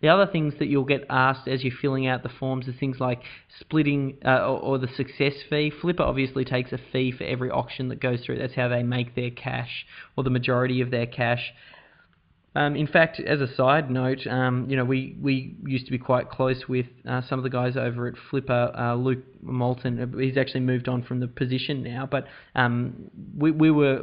The other things that you'll get asked as you're filling out the forms are things like splitting or the success fee. Flippa obviously takes a fee for every auction that goes through. That's how they make their cash, or the majority of their cash. In fact, as a side note, we used to be quite close with some of the guys over at Flippa. Luke Moulton, he's actually moved on from the position now, but we were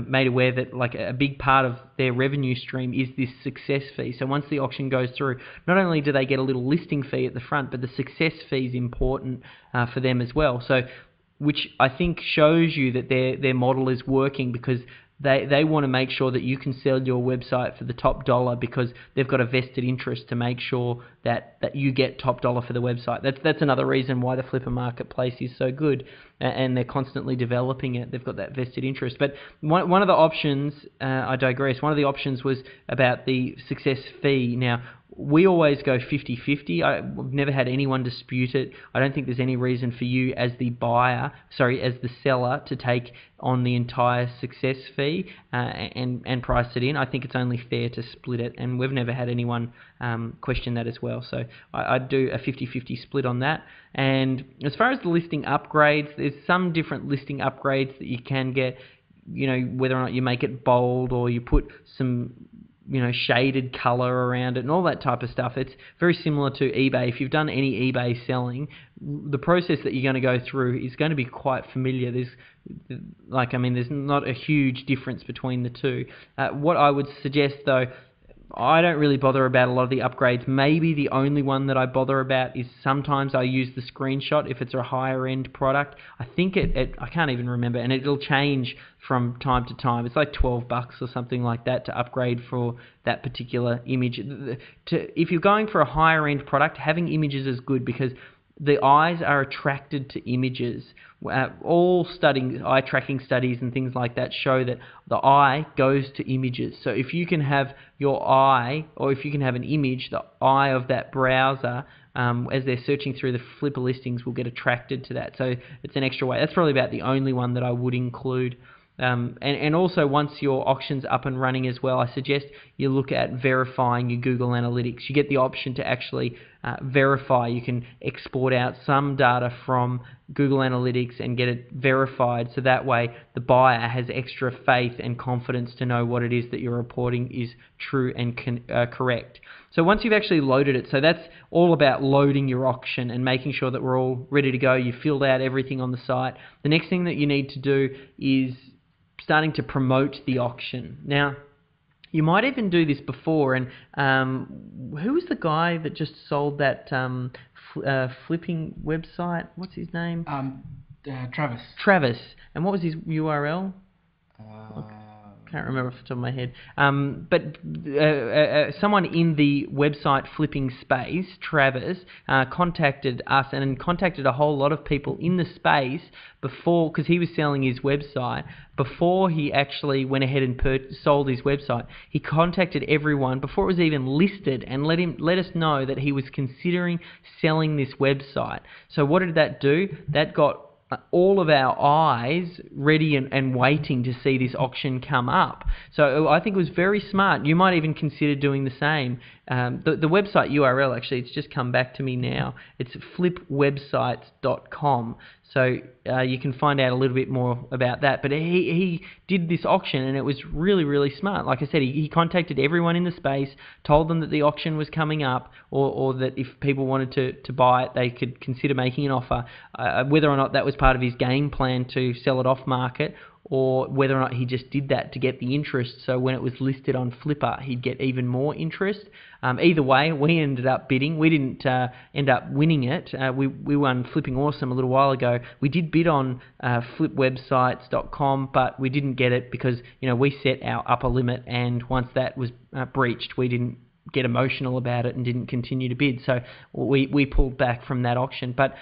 made aware that a big part of their revenue stream is this success fee. So once the auction goes through, not only do they get a little listing fee at the front, but the success fee is important for them as well. So, which I think shows you that their model is working, because they want to make sure that you can sell your website for the top dollar, because they've got a vested interest to make sure that you get top dollar for the website. That's another reason why the Flippa marketplace is so good, and they're constantly developing it. They've got that vested interest. But one of the options, I digress, one of the options was about the success fee. Now, we always go 50-50. I've never had anyone dispute it. I don't think there's any reason for you as the seller to take on the entire success fee and price it in. I think it's only fair to split it, and we've never had anyone question that as well. So I'd do a 50-50 split on that. And as far as the listing upgrades, there's some different listing upgrades that you can get, whether or not you make it bold or you put some shaded color around it and all that type of stuff. It's very similar to eBay. If you've done any eBay selling, the process that you're going to go through is going to be quite familiar. There's not a huge difference between the two. What I would suggest, though, I don't really bother about a lot of the upgrades. Maybe the only one that I bother about is sometimes I use the screenshot if it's a higher end product. I think I can't even remember, and it'll change from time to time. It's like $12 or something like that to upgrade for that particular image. If you're going for a higher end product, having images is good, because the eyes are attracted to images. All eye tracking studies and things like that show that the eye goes to images. So if you can have your eye, or if you can have an image, the eye of that browser, as they're searching through the Flippa listings, will get attracted to that. So it's an extra way. That's probably about the only one that I would include. And also, once your auction's up and running as well, I suggest you look at verifying your Google Analytics. You get the option to actually verify. You can export out some data from Google Analytics and get it verified, so that way the buyer has extra faith and confidence to know what it is that you're reporting is true and correct. So once you've actually loaded it, so that's all about loading your auction and making sure that we're all ready to go. You've filled out everything on the site. The next thing that you need to do is starting to promote the auction. Now, you might even do this before, and who was the guy that just sold that flipping website? What's his name? Travis. Travis. And what was his URL? Can't remember off the top of my head. But someone in the website flipping space, Travis, contacted us and contacted a whole lot of people in the space before, because he was selling his website. Before he actually went ahead and sold his website, he contacted everyone before it was even listed and let us know that he was considering selling this website. So what did that do? That got all of our eyes ready and waiting to see this auction come up. So I think it was very smart. You might even consider doing the same. The website URL, actually, it's just come back to me now. It's flipwebsites.com. So you can find out a little bit more about that. But he did this auction, and it was really, really smart. Like I said, he contacted everyone in the space, told them that the auction was coming up, or that if people wanted to buy it, they could consider making an offer. Whether or not that was part of his game plan to sell it off market, or whether or not he just did that to get the interest, so when it was listed on Flippa, he'd get even more interest. Either way, we ended up bidding. We didn't end up winning it. We won Flipping Awesome a little while ago. We did bid on flipwebsites.com, but we didn't get it because we set our upper limit, and once that was breached, we didn't get emotional about it and didn't continue to bid. So we pulled back from that auction. But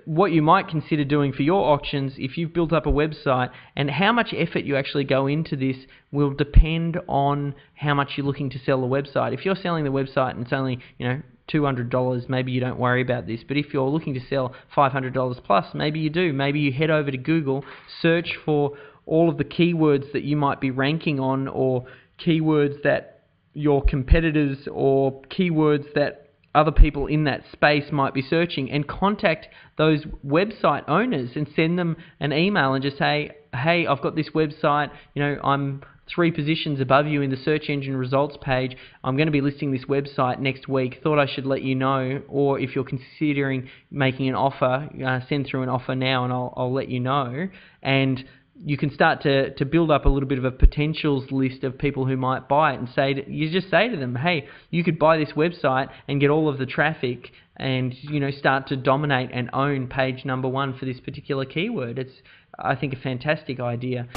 what you might consider doing for your auctions, if you've built up a website, and how much effort you actually go into this will depend on how much you're looking to sell the website. If you're selling the website and it's only $200, maybe you don't worry about this. But if you're looking to sell $500 plus, maybe you do. Maybe you head over to Google, search for all of the keywords that you might be ranking on, or keywords that your competitors or keywords that other people in that space might be searching, and contact those website owners and send them an email and just say, hey, I've got this website, I'm 3 positions above you in the search engine results page. I'm going to be listing this website next week. Thought I should let you know. Or if you're considering making an offer, send through an offer now and I'll let you know. And you can start to build up a little bit of a potentials list of people who might buy it, and you just say to them, hey, you could buy this website and get all of the traffic and start to dominate and own page number 1 for this particular keyword. It's, I think, a fantastic idea.